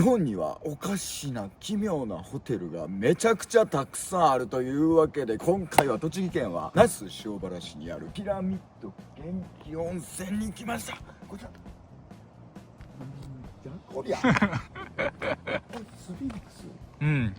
日本にはおかしな奇妙なホテルがめちゃくちゃたくさんあるというわけで、今回は栃木県は那須塩原市にあるピラミッド元気温泉に来ました。こちらじゃこりゃスフィンクス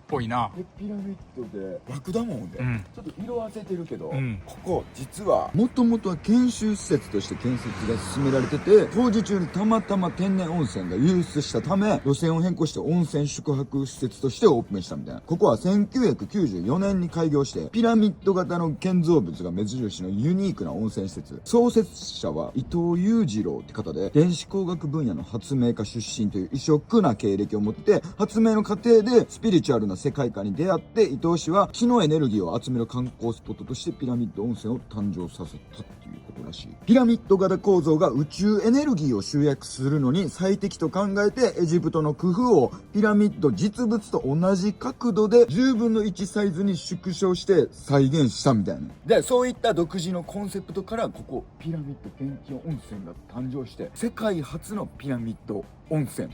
ぽいな。でピラミッドでラクダもんで、ちょっと色あせてるけど、ここ実はもともとは研修施設として建設が進められてて、工事中にたまたま天然温泉が流出したため路線を変更して温泉宿泊施設としてオープンしたみたいな。ここは1994年に開業して、ピラミッド型の建造物が目印のユニークな温泉施設。創設者は伊藤裕次郎って方で、電子工学分野の発明家出身という異色な経歴を持ってて、発明の過程でスピリチュアルな世界観に出会って、伊藤氏は気のエネルギーを集める観光スポットとしてピラミッド温泉を誕生させたっていうことらしい。ピラミッド型構造が宇宙エネルギーを集約するのに最適と考えて、エジプトのクフ王をピラミッド実物と同じ角度で10分の1サイズに縮小して再現したみたいな。で、そういった独自のコンセプトから、ここピラミッド元気温泉が誕生して、世界初のピラミッド温泉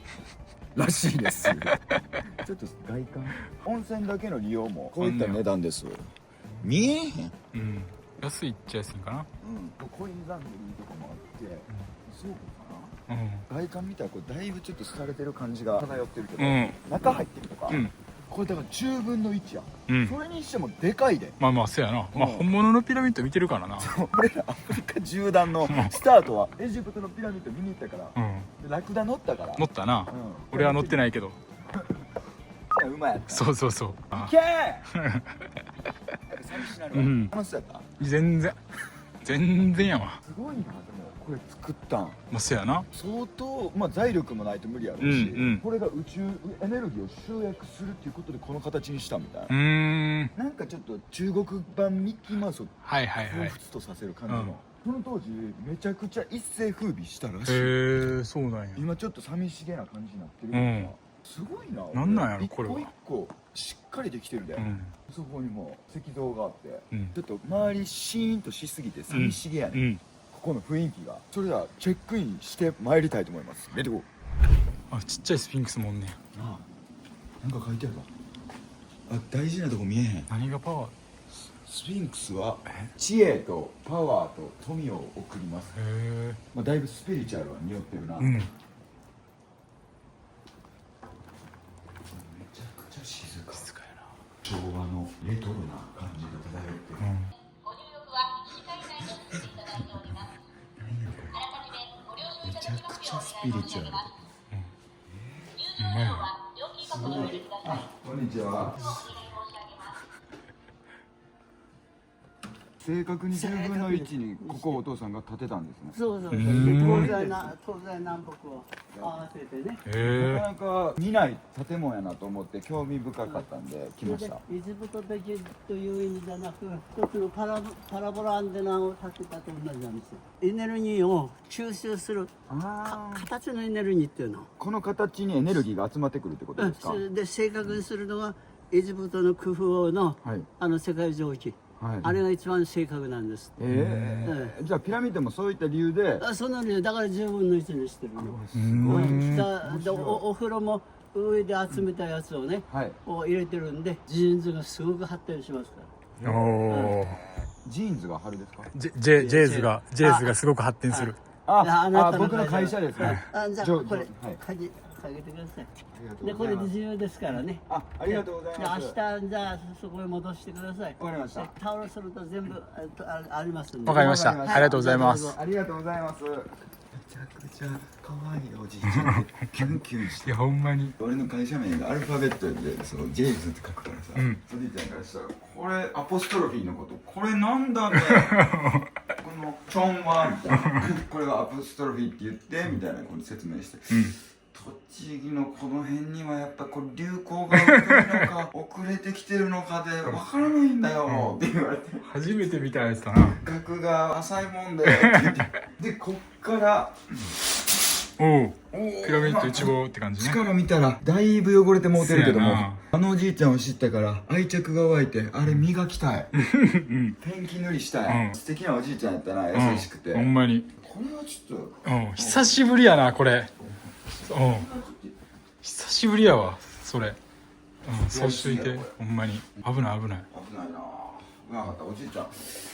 らしいですちょっと外観、温泉だけの利用もこういった値段です。見えへん。安いっちゃ安いんかな。コインランドリーとかもあって、そうかな。外観見たらこれだいぶちょっと廃れてる感じが漂ってるけど、中入ってるとか、これだから10分の1や、それにしてもでかいで。まあそうやな。本物のピラミッド見てるからな。俺らアフリカ縦断のスタートはエジプトのピラミッド見に行ったから、でラクダ乗ったから。乗ったな。俺は乗ってないけど。うまいやった。そういけー寂しなるわ。楽しそうやった。全然やわ。すごいな。でもこれ作ったんそうやな。相当、財力もないと無理やろうし、これが宇宙エネルギーを集約するっていうことでこの形にしたみたいな。なんかちょっと中国版ミッキーマウスを彷彿とさせる感じの、その当時めちゃくちゃ一世風靡したらしい。へえ、そうなんや。今ちょっと寂しげな感じになってるから、すごいな。なんなんやろこれは。一個一個しっかりできてるで、そこにも石像があって、ちょっと周りシーンとしすぎて寂しげやね、ここの雰囲気が。それではチェックインして参りたいと思います。レッツゴー。ちっちゃいスフィンクスもおんねや。なんか書いてあるわ。大事なとこ見えへん。何がパワー。スフィンクスは知恵とパワーと富を送ります。だいぶスピリチュアルは匂ってるな。めちゃくちゃ静かやな。昭和のレトロな感じが漂ってる。ご入浴は1回内でしていただいております。めちゃくちゃスピリチュアル。すごい。こんにちは。正確に10分の1にここをお父さんが建てたんですね。そう東西南北を合わせてね。なかなか見ない建物やなと思って興味深かったんで来ました。エジプト的という意味じゃなく、一つのパラボラアンテナを建てたと同じなんですよ。エネルギーを吸収する形のエネルギーっていうの。この形にエネルギーが集まってくるってことですか。で正確にするのはエジプトのクフ王の、世界蒸気。あれが一番正確なんです。じゃあピラミッドもそういった理由で。その理由だから10分の1にしてるの。お風呂も上で集めたやつをね、入れてるんで、ジーンズがすごく発展しますから。ジーンズが春ですか。ジェーズがすごく発展する。僕の会社ですね。じゃあこれ鍵下げてください。でこれで自由ですからね。ありがとうございます。明日じゃあそこへ戻してください。わかりました。タオルすると全部ありますんで。わかりました。ありがとうございます。ありがとうございます。めちゃくちゃ可愛いおじいちゃんでキュンキュンして。いやほんまに。俺の会社名がアルファベットでジェーズって書くからさ。おじいちゃんからしたらこれアポストロフィーのことこれなんだね。このチョンはみたいな。これがアポストロフィーって言ってみたいなこの説明して。栃木のこの辺にはやっぱこう流行が遅れるのか遅れてきてるのかでわからないんだよって言われて。初めて見たやつだな。額が浅いもんでって言ってでこっからピラミッド一望って感じね。力見たらだいぶ汚れてもうてるけども、あのおじいちゃんを知ったから愛着が湧いてあれ磨きたい。ペンキ塗りしたい。素敵なおじいちゃんやったな。優しくてほんまに。これはちょっと久しぶりやなこれ。久しぶりやわそれ。そうしといてほんまに危ない危ない。危ないな。危なかった。おじいちゃん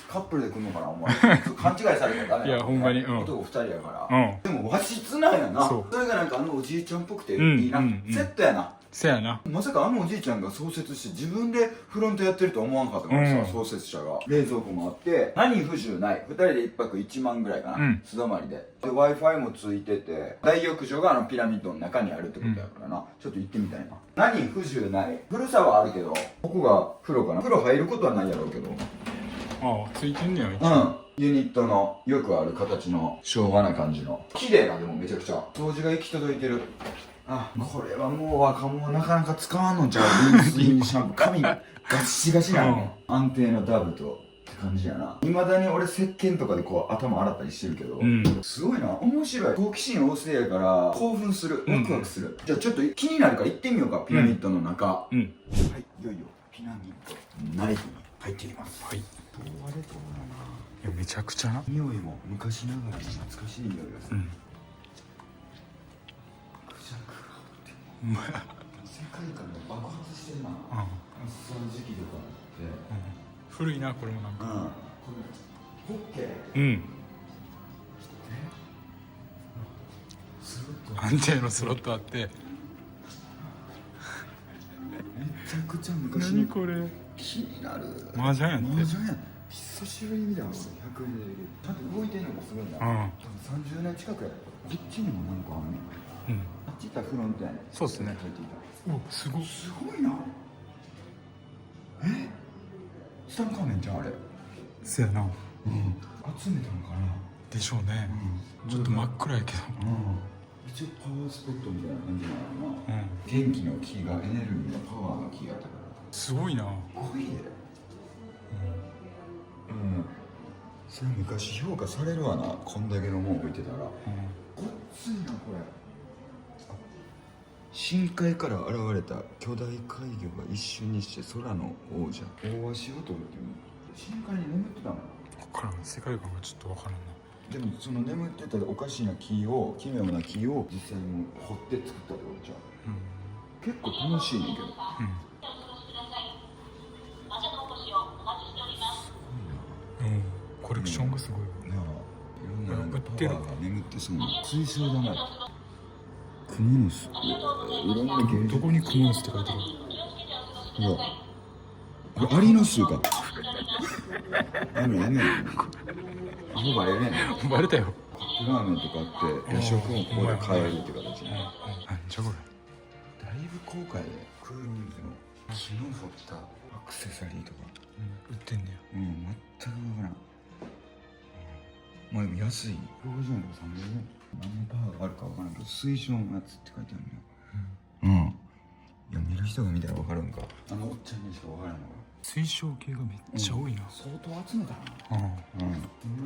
カップルで来るのかなお前。勘違いされたらダメや。いやほんまに男2人やから。でも和室なんやな。それがなんかおじいちゃんっぽくていいな。セットやな。せやな。まさかおじいちゃんが創設して自分でフロントやってるとは思わんかったからさ、創設者が。冷蔵庫もあって何不自由ない。2人で1泊1万ぐらいかな、素泊まりで。Wi-Fi もついてて、大浴場がピラミッドの中にあるってことやからな、ちょっと行ってみたいな。何不自由ない。古さはあるけど、ここが風呂かな。風呂入ることはないやろうけど、ああついてんねや一応。ユニットのよくある形の昭和な感じの綺麗な。でもめちゃくちゃ掃除が行き届いてる。これはもう若者なかなか使わんのちゃう。リンスインシャンプー髪ガッシガシなの。安定のダブとって感じやな。いまだに俺石鹸とかでこう頭洗ったりしてるけど、すごいな。面白い。好奇心旺盛やから興奮する。ワクワクする。じゃあちょっと気になるから行ってみようか。ピラミッドの中。はい、いよいよピラミッド内部に入っていきます。はい。どうあれどうだな。いやめちゃくちゃな。匂いも昔ながらに懐かしい匂いがする。世界観が爆発してるな。マッサージ機とかあって、古いなこれもなんか。ホッケ安定のスロットあって。めちゃくちゃ昔の。何これ。気になる。麻雀やって。麻雀や。久しぶりに見たの。100円でちゃんと動いてるのがすごいな。30年近くや。こっちにもなんかあんねん。あっち行ったらフロントやね。そうっすね。すごい。すごいな。ツタンカーメンじゃんあれ。せやな。集めたのかな。でしょうね。ちょっと真っ暗やけど。一応パワースポットみたいな感じなのかな。元気の木がエネルギーのパワーの木があったから。すごいな。すごいで。それ昔評価されるわな。こんだけのもん置いてたら。ごっついなこれ。深海から現れた巨大怪魚が一瞬にして空の王者大足を取るっていう。深海に眠ってたの。分からん。世界観がちょっと分からんな。でもその眠ってたおかしな木を、奇妙な木を実際に掘って作ったってことじゃん。結構楽しいねんけど。コレクションがすごい。なあ、いろんなパワーが眠ってそうな。水晶玉。クモの巣。いろんな芸術。どこにクモの巣って書いてる。ほら。これアリの巣か。やめやめ。もうバレるね。バレたよ。カップラーメンとかあって夜食もここで買えるって形。なんじゃこれ。だいぶ高価でクールンズの木の彫ったアクセサリーとか売ってんねや。全く分からん。まあでも安い。60円とか30円。何のパワーがあるか分からんけど水晶のやつって書いてあるね。いや見る人が見たら分かるんか。あのおっちゃんにしか分からんのか。水晶系がめっちゃ多いな。相当集めたな。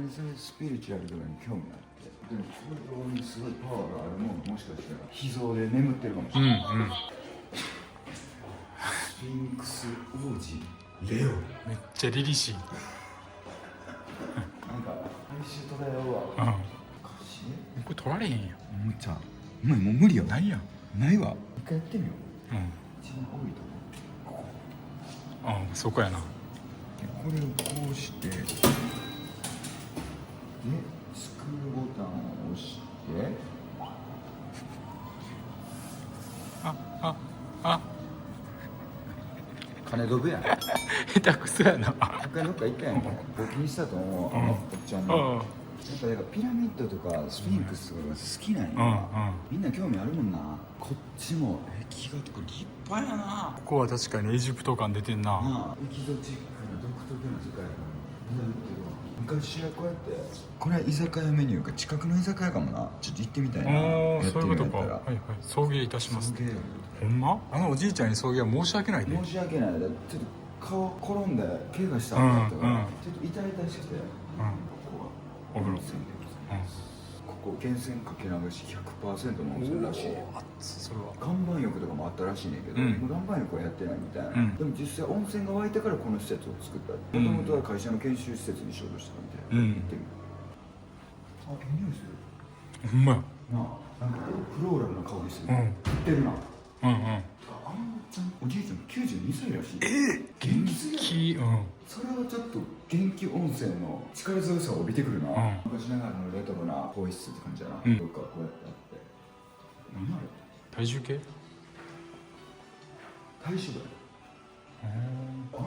それスピリチュアルとかに興味があって。でもそれにすごいパワーがあるもん。もしかしたら秘蔵で眠ってるかもしれない。スフィンクス王子レオ。めっちゃ凛々しい。なんか哀愁漂うわ。これ取られへんやん。むっちゃお前もう無理よ。ないやん。ないわ。一回やってみよう。一番多いと思う。そこやな。これをこうしてでスクーボタンを押して金ドブやん。下手くそやな。一回どっか行ったやん。募金したと思う。おっちゃんの。やっぱピラミッドとかスフィンクスとかが好きなんや。みんな興味あるもんな。こっちも壁画とか立派やな。ここは確かにエジプト感出てんな。エキゾチックな独特な世界観。昔はこうやってこれは居酒屋メニューか近くの居酒屋かもな。ちょっと行ってみたいな。そういうことか。はいはい。送迎いたします。ほんま？おじいちゃんに送迎は申し訳ないね。申し訳ない。ちょっと顔転んで怪我したんだったからちょっと痛々しくて。お風呂。ここ源泉かけ流し 100% の温泉らしい。それは岩盤浴とかもあったらしいねんけど、岩盤浴はやってないみたいな。でも実際温泉が湧いてからこの施設を作った。もともとは会社の研修施設にしようとしたみたいな。行ってみる。匂いする。ほんまや。なんかフローラルな香りする。売ってるな。うんうん。おじいちゃん92歳らしい。元気。うん。それはちょっと元気温泉の力強さを帯びてくるな。昔ながらのレトロな更衣室って感じだな。どっかこうやってあって。何あれ？体重計？体脂だよ。あ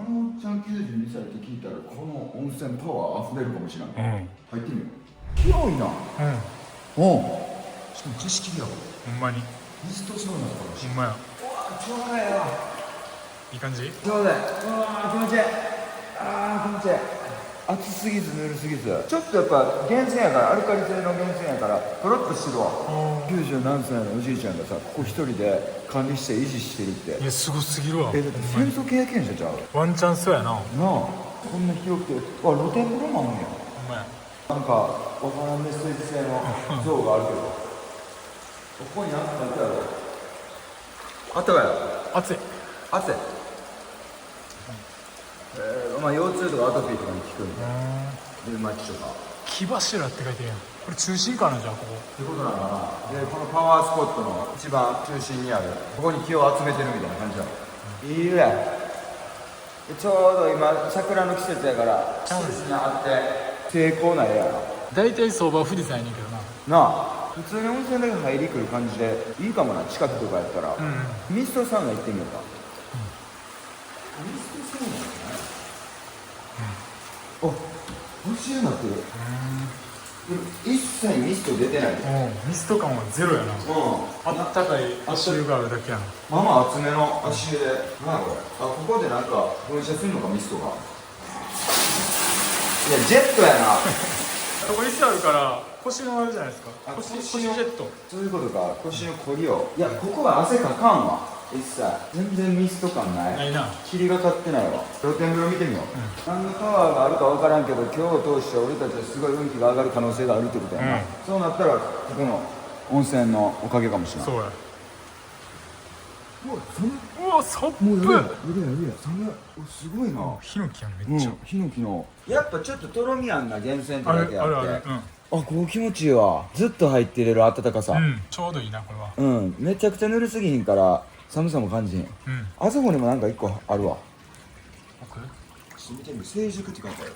のちゃん92歳って聞いたらこの温泉パワー溢れるかもしれない。入ってみよう。広いな。しかも貸し切りやわ。ほんまに。ミストサウナだからし。ほんまや。うわちょうどいいわ。いい感じ？ちょうどいい。うわ気持ちいい。気持ちいい。熱すぎずぬるすぎず。ちょっとやっぱ源泉やからアルカリ性の源泉やからとろっとしてるわ。90何歳のおじいちゃんがさここ一人で管理して維持してるって。いやすごすぎるわ。だって戦争経験者ちゃう。ワンチャンそうやな。なあこんな広くて露天風呂もあんねや。ほんまや。なんかわからんメッセージ性の像があるけどここにあったんだろう。あったかい。熱い。汗。まあ腰痛とかアトピーとかに効くんでリウマチとか木柱って書いてるやん。これ中心かなじゃあここ。ってことなのかな。でこのパワースポットの一番中心にあるここに気を集めてるみたいな感じだ。いいね。ちょうど今桜の季節やから施設にあって成功な絵やな。大体相場は富士山やねんけどな。なあ普通に温泉だけ入り来る感じでいいかもな。近くとかやったら、ミストサウナ行ってみようか。ミストサウナじゃない？あ、星になってる。一切ミスト出てない。ミスト感はゼロやな。あったかい足湯があるだけやな。まあまあ厚めの足湯で。なんこれ。ここでなんか噴射するのかミストが。いやジェットやな。ここ椅子あるから腰のあるじゃないですか。腰ジェット。そういうことか。腰のこりを。いやここは汗かかんわ。一切全然ミスト感ない。ないな。霧がかってないわ。露天風呂見てみよう。何のパワーがあるか分からんけど今日を通して俺たちはすごい運気が上がる可能性があるってことやな。そうなったらここの温泉のおかげかもしれない。そうや。うわ寒っ。もうやるや寒い。すごいな。ヒノキやんめっちゃ。ヒノキのやっぱちょっととろみあんな源泉ってだけあって。ある。ここ気持ちいいわ。ずっと入ってれる暖かさ。ちょうどいいなこれは。めちゃくちゃぬるすぎひんから寒さも感じへん。あそこにもなんか一個あるわ。見てみ。成熟って書いてある。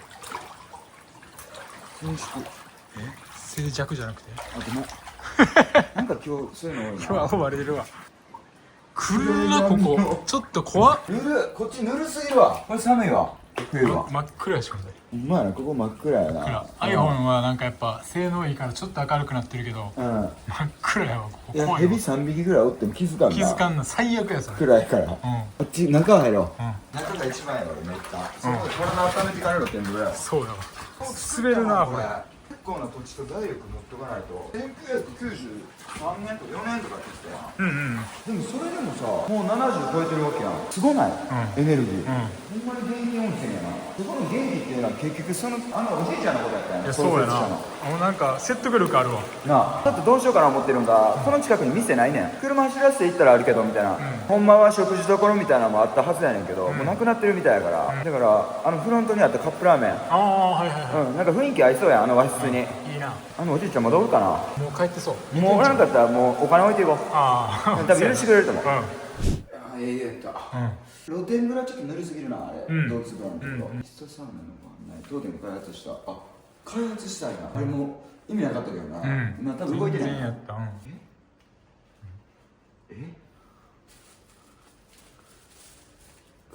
成熟。静寂じゃなくて。ごめん。なんか今日そういうの多いな。今日はアホ割れてるわ。来るなここ。ちょっと怖っ。ぬる。こっちぬるすぎるわ。これ寒いわ。真っ暗やしこれ。ほんまやな。ここ真っ暗やな。iPhone はなんかやっぱ性能いいからちょっと明るくなってるけど、真っ暗やわここ。いやヘビ3匹ぐらいおっても気づかんな。気づかんな。最悪やそれ。暗いから。こっち中入ろう。中が一番やろめっちゃ。そこで体温めてからの天風呂や。そうだわ。滑るなこれ。結構な土地と財力持っとかないと。1993年とか4年とかって言ってたやん。でもそれでもさもう70超えてるわけやん。すごない？エネルギー。ほんまに元気温泉やな。そこの元気っていうのは結局そのおじいちゃんのことやったんや。いやそうやな。もうなんか説得力あるわ。なあちょっとどうしようかな思ってるんが、この近くに店ないねん。車走らせて行ったらあるけどみたいな、ほんまは食事処みたいなのもあったはずやねんけど、もうなくなってるみたいやから、だからフロントにあったカップラーメン、なんか雰囲気合いそうやん。和室にいいな。おじいちゃん戻るかな。もう帰ってそう。もうおらんかったらもうお金置いていこう。多分許してくれると思う。ええやった。露天風呂ちょっとぬるすぎるなあれ。どうつぶなんだけどミストサウナのご案内当店開発した開発したいな。あれもう意味なかったけどな。今多分動いてない。全然やった。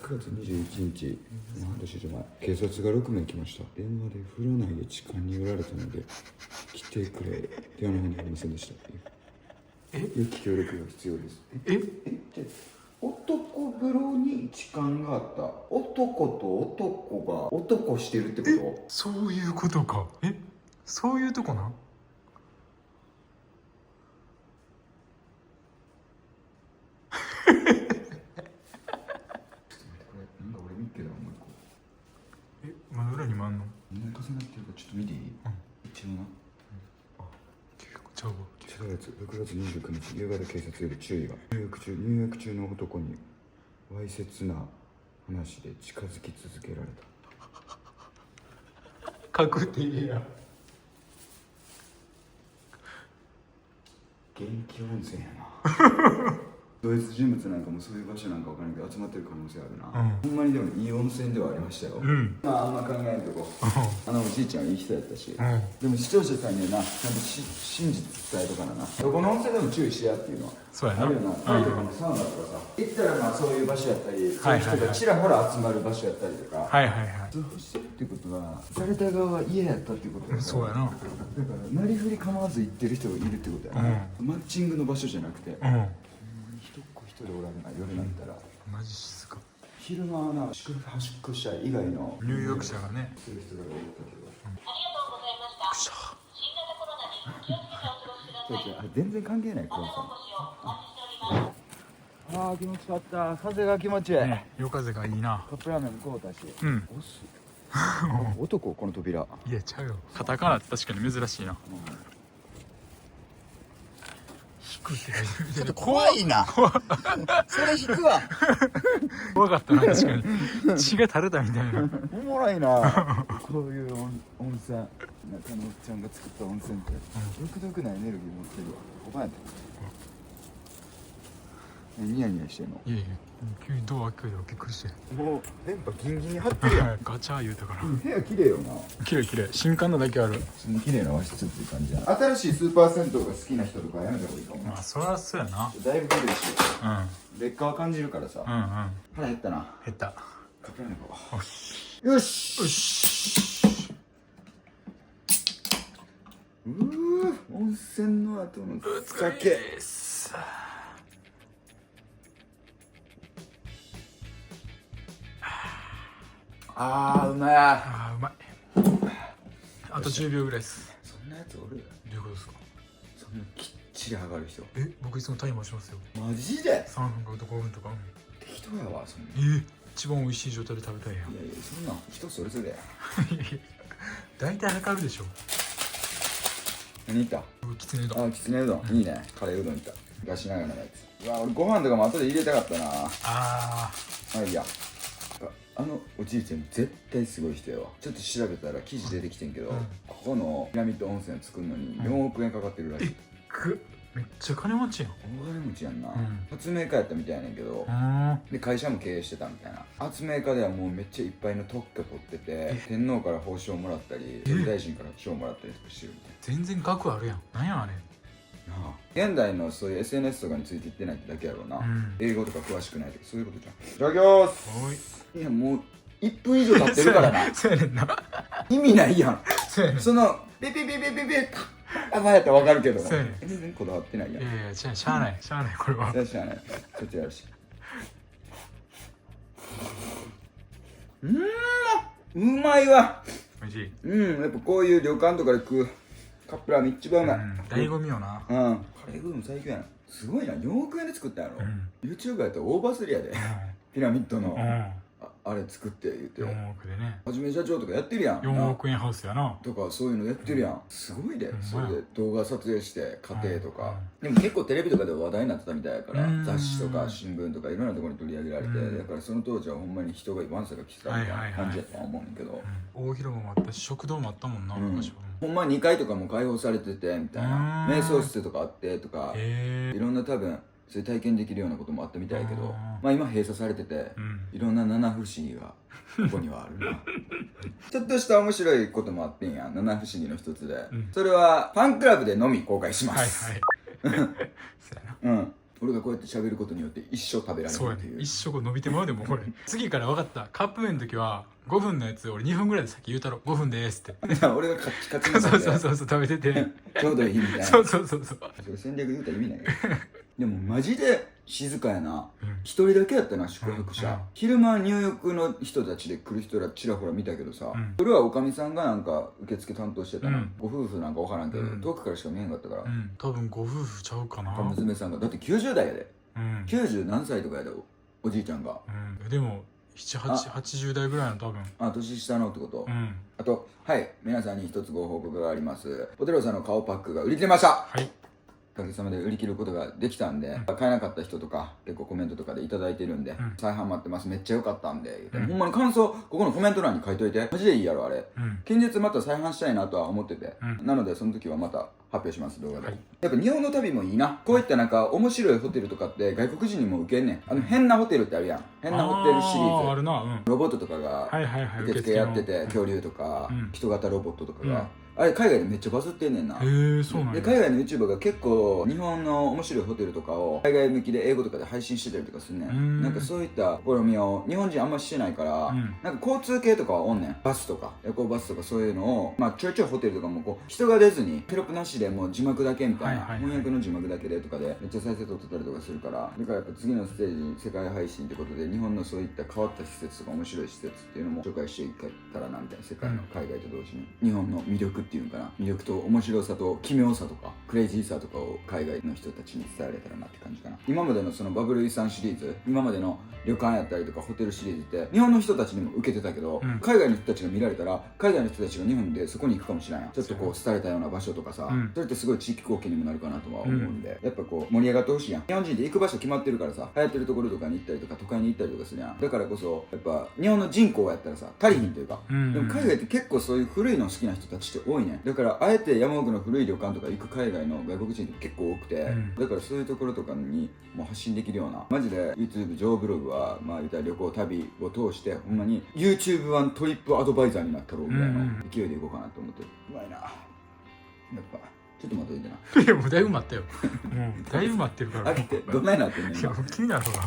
9月21日、半年以上前、警察が6名来ました。電話で風呂内で痴漢に売られたので来てくれ。電話の方にありませんでした。良き協力が必要です。男風呂に痴漢があった。男と男が男してるってこと？そういうことか。そういうとこな。なんか俺見っけどもう一個。まだ裏にもあんの？重なってるからちょっと見ていい？一応な。ちゃうわ。6月29日夕方警察より注意が。入浴中の男にわいせつな話で近づき続けられた。確定や。元気温泉やな。ドイツ人物なんかもそういう場所なんかわからんけど集まってる可能性あるな、ほんまにでもいい温泉ではありましたよ、まああんま考えんとこおじいちゃんはいい人やったし、でも視聴者さんにはなちゃんと真実伝えとかなどこの温泉でも注意しやっていうのはそうやなあるよな、タイとかもサウナとかさ行ったらまあそういう場所やったり、そういう人がちらほら集まる場所やったりとか、はいはいはい。通報してるってことはされた側は嫌やったってことだそうやな。だからなりふり構わず行ってる人がいるってことやな、マッチングの場所じゃなくて、一っ子一人おらんな夜になったら、マジ静か。昼間はな端っこ者以外のニューヨーク社がね。そういう人が多かったけど、全然関係ないコンさん。ああ気持ちよかった、風が気持ちいい、ね、夜風がいいな。カップラーメンも買うたし、オス男この扉。いやちゃうよ。カタカナって確かに珍しいな。引くってちょっと怖いなそれ引くわ怖かったな、確かに。血が垂れたみたいな。おもろいなこういう温泉、中野おっちゃんが作った温泉って独特なエネルギー持ってるわ。おばやったニヤニヤしてんの。いやいや、急にドア開けるよ、びっくりして。もう電波ギンギンに張ってるやんガチャー言うたから。部屋綺麗よな。綺麗綺麗。新刊のだけある。普通に綺麗な和室っていう感じやな。新しいスーパー銭湯が好きな人とかやめた方がいいかもな。まあそりゃそうやな。だいぶ古いしうん劣化は感じるからさ。腹減ったな。減った。カップラーメン買おう。よしよしよし。温泉の後の酒。あーうまい。あーうまい。あと10秒ぐらいです。そんなやつおる？どういうことですか？そんなきっちり上がる人。僕いつもタイマーしますよ。マジで3分とか5分とか。適当やわそんな。一番美味しい状態で食べたいやん。いやいやそんなん人それぞれや。大体測るでしょ。何いった？きつねうどん。あ、きつねうどんいいね。カレーうどんいった。出しながらのやつ。うわ俺ご飯とかも後で入れたかったな。あいやあのおじいちゃん絶対すごい人やわ。ちょっと調べたら記事出てきてんけど、ここのピラミッド温泉作るのに4億円かかってるらしい。めっちゃ金持ちやん。大金持ちやんな、発明家やったみたいやねんけど、で会社も経営してたみたいな。発明家ではもうめっちゃいっぱいの特許取ってて、天皇から報奨もらったり総理大臣から賞もらったりとかしてるみたい全然額あるやん。なんやあれ。な。現代のそういう SNS とかについていってないってだけやろうな、英語とか詳しくないとかそういうことじゃん。いただきます。いやもう1分以上経ってるからなそうやねんな。意味ないやん。そうやねん。そのピピピピピピあまやったら分かるけどそうやねん。全然こだわってないやん。いやいや、しゃあないしゃあないこれは。いらっしゃいね。こっちやるし。うまいわ。おいしい。やっぱこういう旅館とかで食うカップラーメン一番うまい。醍醐味よな。カレーうどん最強やな。すごいな、4億円で作ったんやろ。YouTube やったらオーバースリーやで。ピラミッドのあれ作って言って4億でね。はじめ社長とかやってるやん。4億円ハウスやな。とかそういうのやってるやん。すごいで。それで動画撮影して家庭とか。でも結構テレビとかで話題になってたみたいやから、雑誌とか新聞とかいろんなところに取り上げられて、だからその当時はほんまに人がワンサが来てたみたいな感じやったと思うんだけど、大広間もあったし食堂もあったもんな、昔は。ほんま2階とかも開放されててみたいな、瞑想室とかあってとか、いろんな多分そういう体験できるようなこともあったみたいやけど、まあ今閉鎖されてて、いろんな七不思議がここにはあるなちょっとした面白いこともあってんや。七不思議の一つで、それはファンクラブでのみ公開します。そうやな。俺がこうやって喋ることによって一生食べられるっていう。そうやね。一生伸びてまうでもこれ次から分かった。カップ麺の時は5分のやつ俺2分ぐらいでさっき言うたろ。5分でーすって俺がカッチカチにそう食べててちょうどいいみたいな。そうそれ戦略言うたら意味ないよでもマジで静かやな。一人だけやったな、宿泊者。昼間入浴の人たちで来る人らちらほら見たけどさ、それはおかみさんがなんか受付担当してたの。ご夫婦なんか分からんけど、遠くからしか見えんかったから。多分ご夫婦ちゃうかな。娘さんがだって90代やで、90何歳とかやで、おじいちゃんが。でも80代ぐらいの多分。年下のってこと。あと、はい、皆さんに一つご報告があります。ポテロさんの顔パックが売り切れました。おかげさまで売り切ることができたんで、買えなかった人とか結構コメントとかでいただいてるんで、再販待ってます、めっちゃ良かったんで、ほんまに感想ここのコメント欄に書いといて、マジでいいやろあれ、近日また再販したいなとは思ってて、なのでその時はまた発表します、動画で、やっぱ日本の旅もいいな。こういったなんか面白いホテルとかって外国人にも受けんねん。変なホテルってあるやん、変なホテルシリーズあるな、ロボットとかが受付やってて、恐竜とか人型ロボットとかが、あれ海外でめっちゃバズってんねんな。へえ、そうなんや。で海外の YouTuber が結構日本の面白いホテルとかを海外向きで英語とかで配信してたりとかするねん。なんかそういった試みを日本人あんましてないから、なんか交通系とかはおんねん。バスとか夜行バスとかそういうのを、まあちょいちょいホテルとかもこう人が出ずにテロップなしでもう字幕だけみたいな、翻訳の字幕だけでとかでめっちゃ再生取ってたりとかするから、だからやっぱ次のステージ世界配信ってことで日本のそういった変わった施設とか面白い施設っていうのも紹介していけたらなみたいな。世界の海外と同時に日本の魅力っていうのかな、魅力と面白さと奇妙さとかクレイジーさとかを海外の人たちに伝えられたらなって感じかな。今までのそのバブル遺産シリーズ、今までの旅館やったりとかホテルシリーズって日本の人たちにも受けてたけど、海外の人たちが見られたら海外の人たちが日本でそこに行くかもしれない。ちょっとこう廃れたような場所とかさ、それってすごい地域貢献にもなるかなとは思うんで、やっぱこう盛り上がってほしいやん。日本人で行く場所決まってるからさ、流行ってるところとかに行ったりとか都会に行ったりとかするやん。だからこそやっぱ日本の人口やったらさ足りひんというか、でも海外って結構そういう古いの好きな人たちって多いね。だからあえて山奥の古い旅館とか行く海外の外国人って結構多くて、だからそういうところとかにもう発信できるような、マジで YouTube 上ブログはまあ言ったら旅行旅を通してほんまに YouTube 版トリップアドバイザーになったろうぐらいの勢いでいこうかなと思ってる。うまいなやっぱちょっと待っといてな。いやもうだいぶ待ったよ。もうだいぶ待ってるから。飽きてどんなになってんねん。いや気になるわ。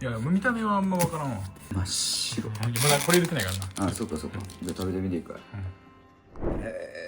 いや見た目はあんま分からんわ。真っ白。まだこれ入れてないからな。あ、そっかそっか。じゃあ食べてみていいかい。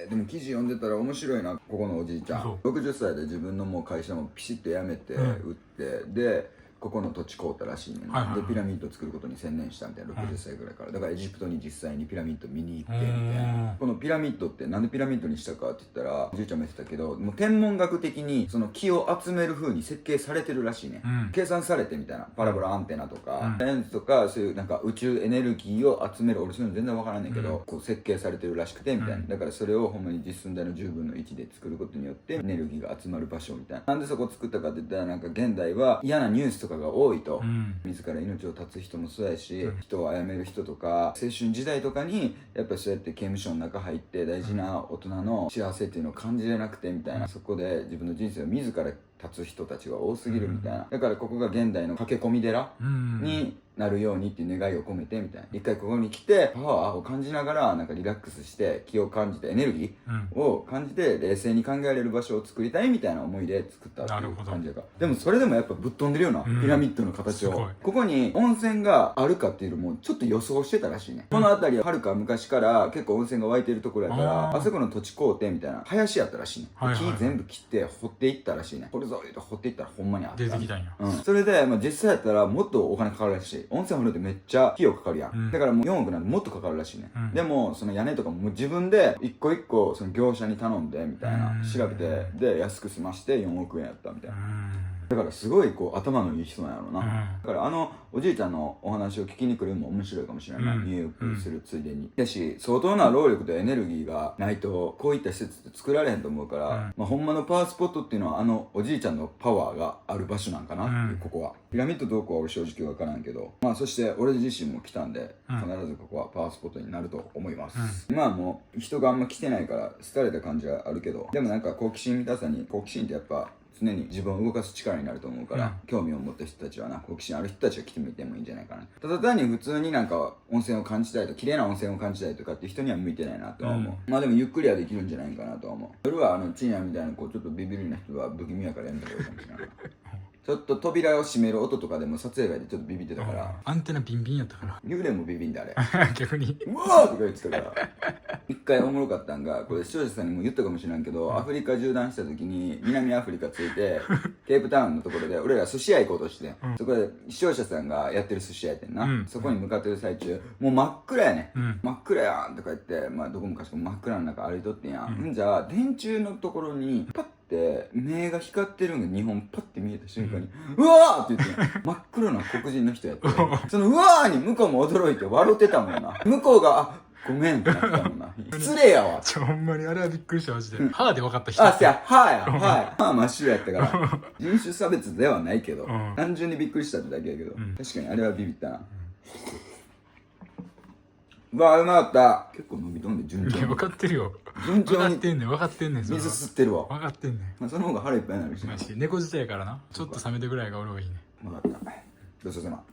でも記事読んでたら面白いな。ここのおじいちゃん60歳で自分のもう会社もピシッと辞めて売って、でここの土地買うたらしいねん、でピラミッドを作ることに専念したみたいな、60歳ぐらいから。だからエジプトに実際にピラミッド見に行ってみたいな。このピラミッドってなんでピラミッドにしたかって言ったら、おじいちゃんも言ってたけど、もう天文学的にその木を集める風に設計されてるらしいね、計算されてみたいな。パラボラアンテナとかレンズとかそういうなんか宇宙エネルギーを集める、俺そういうの全然わからんねんけど、こう設計されてるらしくてみたいな。だからそれをほんまに実寸大の10分の1で作ることによってエネルギーが集まる場所みたいな。なんでそこを作ったかって言ったら、なんか現代は嫌なニュースとかが多いと、自ら命を絶つ人もそうやし、人を殺める人とか、青春時代とかにやっぱりそうやって刑務所の中入って大事な大人の幸せっていうのを感じれなくてみたいな、そこで自分の人生を自ら立つ人たちが多すぎるみたいな。だからここが現代の駆け込み寺になるようにっていう願いを込めてみたいな。一回ここに来てパワーを感じながらなんかリラックスして気を感じてエネルギーを感じて冷静に考えられる場所を作りたいみたいな思いで作ったっていう感じだから。でもそれでもやっぱぶっ飛んでるようなピラミッドの形を、ここに温泉があるかっていうのもちょっと予想してたらしいね。この辺りははるか昔から結構温泉が湧いてるところやから、あそこの土地工程みたいな林やったらしいね。木全部切って掘っていったらしいね。掘るぞと掘っていったらほんまにあった。出てきたんや。それで、まあ、実際やったらもっとお金かかるらしい。温泉掘るってめっちゃ費用かかるやん、だからもう4億なんてもっとかかるらしいね、でもその屋根とかも自分で一個一個その業者に頼んでみたいな、調べてで安く済まして4億円やったみたいな。だからすごいこう頭のいい人なんやろうな、だからおじいちゃんのお話を聞きに来るのも面白いかもしれない、入浴するついでに。だし相当な労力とエネルギーがないとこういった施設って作られへんと思うから、まあ、ほんまのパワースポットっていうのはおじいちゃんのパワーがある場所なんかなっていう、ここはピラミッドどこは俺正直分からんけど、まあそして俺自身も来たんで、必ずここはパワースポットになると思います、今はもう人があんま来てないから廃れた感じはあるけど、でもなんか好奇心満たさに、好奇心ってやっぱ常に自分を動かす力になると思うから、興味を持った人たちはな、好奇心ある人たちが来てみてもいいんじゃないかな。ただ単に普通になんか温泉を感じたいと、綺麗な温泉を感じたいとかっていう人には向いてないなとは思う、まあでもゆっくりはできるんじゃないかなとは思う。夜はチンヤみたいなこうちょっとビビりな人は不気味やからやめた方がいいかもしれないちょっと扉を閉める音とかでも撮影外でちょっとビビってたから、アンテナビンビンやったから幽霊もビビんであれ逆にうわーとか言ってたから一回おもろかったんが、これ視聴者さんにも言ったかもしれんけど、アフリカ縦断した時に南アフリカ着いてケープタウンのところで俺ら寿司屋行こうとして、そこで視聴者さんがやってる寿司屋やってんな、そこに向かってる最中もう真っ暗やね、真っ暗やんとか言って、まあどこもかしこも真っ暗の中歩いとってんやん、じゃあ電柱のところにパッて目が光ってるのが2本パッて見えた瞬間にうわーって言って真っ黒な黒人の人やってそのうわーに向こうも驚いて笑ってたもんな。向こうがごめんってなったもんな。失礼やわ。ほんまにあれはびっくりしたマジで。歯で分かった人。あ、せや、歯や、歯真っ白やったから。人種差別ではないけど、単純にびっくりしたってだけやけど、確かにあれはビビったな。うわ、うまかった。結構伸びとんで、順調に。分かってるよ。順調に。分かってんねん、分かってんねん。水吸ってるわ。分かってんねん。まあ、その方が腹いっぱいになるし。マジで猫自体やからな。ちょっと冷めてぐらいが俺はいいね。分かった。ごちそうさま。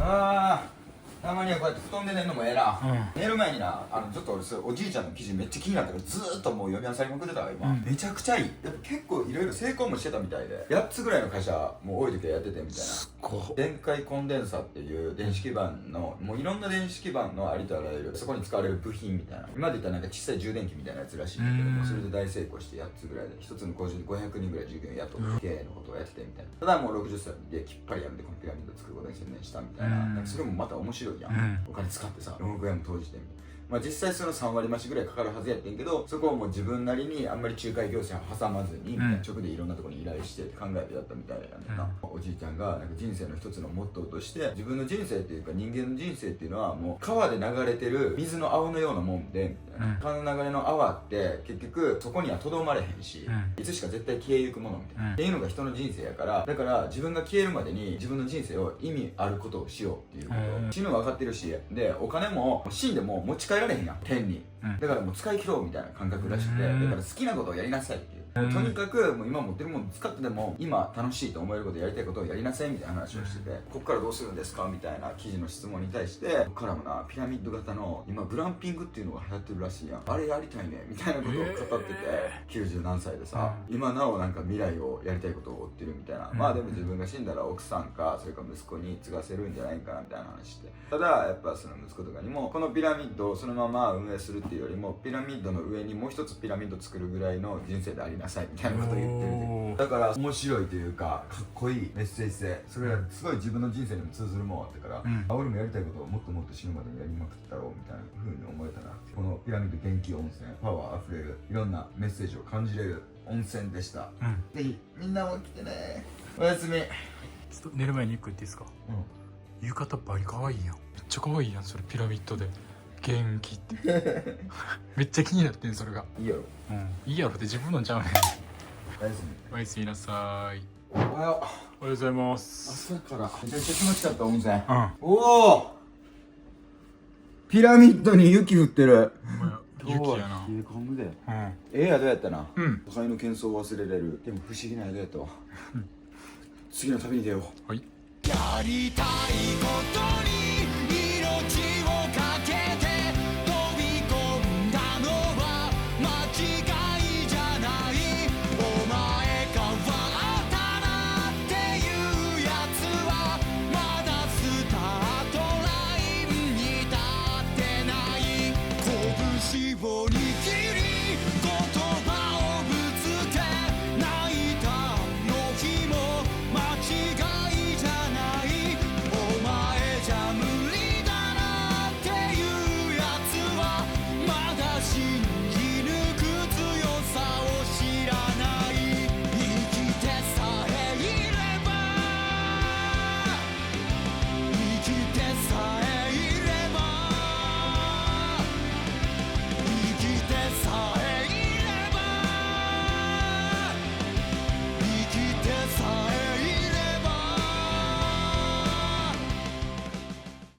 ああ。たまにはこうやって布団で寝るのもええな、寝る前にな、ちょっと俺おじいちゃんの記事めっちゃ気になったからずーっともう読み漁りまくってたわ今、めちゃくちゃいい。やっぱ結構いろいろ成功もしてたみたいで、8つぐらいの会社もう多い時はやっててみたいな。電解コンデンサっていう電子基板のもういろんな電子基板のありとあらゆるそこに使われる部品みたいな、今で言ったらなんか小さい充電器みたいなやつらしいんだけども、それで大成功して8つぐらいで1つの工場で500人ぐらい従業員雇って経営のことをやっててみたいな。ただもう60歳できっぱりやめてこのピラミッド作ることに専念したみたいな、なんかそれもまた面白いやん、お金使ってさ4億円も投じてみたいな。まあ実際その3割増しぐらいかかるはずやってんけど、そこをもう自分なりにあんまり仲介業者を挟まずに、直でいろんなところに依頼して考えてやったみたいなんだよな、おじいちゃんがなんか人生の一つのモットーとして自分の人生っていうか人間の人生っていうのはもう川で流れてる水の泡のようなもんでみたいな、川の流れの泡って結局そこにはとどまれへんし、いつしか絶対消えゆくものみたいな、っていうのが人の人生やから、だから自分が消えるまでに自分の人生を意味あることをしようっていうこと、死ぬの分かってるし、でお金も死んでも持ち帰られへんやん天に、だからもう使い切ろうみたいな感覚らしくて、だから好きなことをやりなさいっていう、とにかくもう今持ってるもの使ってでも今楽しいと思えることやりたいことをやりなさいみたいな話をしてて、こっからどうするんですかみたいな記事の質問に対して、こっからもなピラミッド型の今グランピングっていうのが流行ってるらしいやん、あれやりたいねみたいなことを語ってて、90何歳でさ、今なおなんか未来をやりたいことを追ってるみたいな、まあでも自分が死んだら奥さんかそれから息子に継がせるんじゃないかなみたいな話して、ただやっぱその息子とかにもこのピラミッドをそのまま運営するっていうよりもピラミッドの上にもう一つピラミッド作るぐらいの人生でありなさいみたいなことを言ってるで、だから面白いというかかっこいいメッセージで、それがすごい自分の人生にも通ずるもんあったから、あ俺もやりたいことをもっともっと死ぬまでにやりまくったろうみたいな風に思えたな。このピラミッド元気温泉、パワーあふれるいろんなメッセージを感じれる温泉でした、ぜひみんなも来てね。おやすみ。ちょっと寝る前に1個言っていいですか。浴衣バリ可愛いやん。めっちゃ可愛いやんそれ。ピラミッドで元気ってめっちゃ気になってんそれが。いいやろ。いいやろって自分のちゃうねん。おやすみ。おやすみなさい。おはよう。おはようございます。朝からめちゃくちゃ気持ちよかった温泉。おお。ピラミッドに雪降ってる。雪やな。冷え込むで。宿やったな。都会の喧騒を忘れれる。でも不思議な宿やったわ。次の旅に出よう。はい。やりたいことに